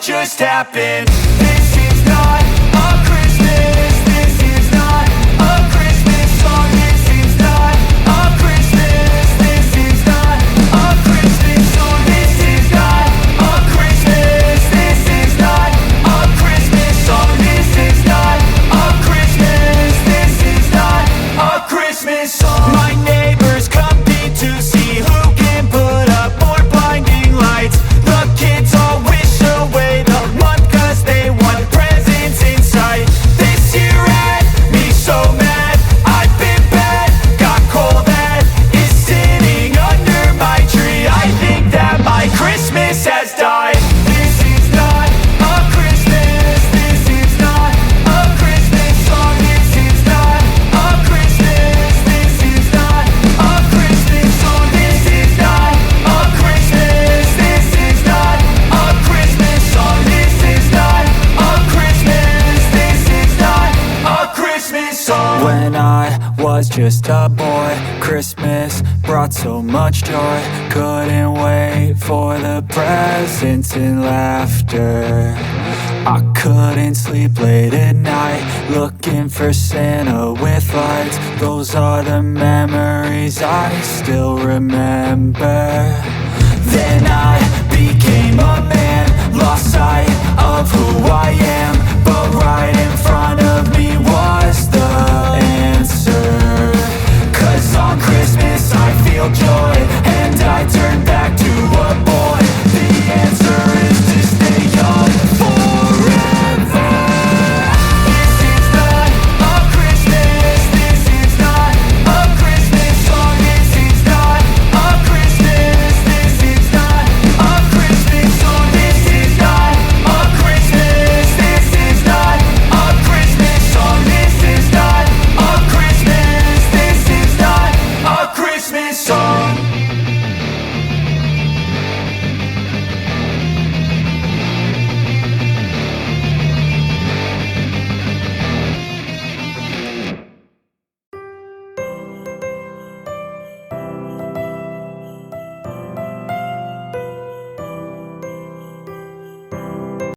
just happened. This is not a Christmas. This is not a Christmas song. This is not a Christmas. This is not a Christmas song. This is not a Christmas. This is not a Christmas song. This is not a Christmas. This is not a Christmas song. My neighbors compete to see who can put up more blinding lights. The kids all wish away the month 'cause they want presents in sight. This year had me so mad, I've been bad, got coal that is sitting under my tree. I think that my Christmas has died. This is not a Christmas. This is not a Christmas song. This is not a Christmas. This is not a Christmas song. This is not a Christmas. This is not a Christmas song. This is not a Christmas. This is not a Christmas song. When I was just a boy, Christmas brought so much joy. Couldn't wait for the presents and laughter. I couldn't sleep late at night, looking for Santa with lights. Those are the memories I still remember. Then I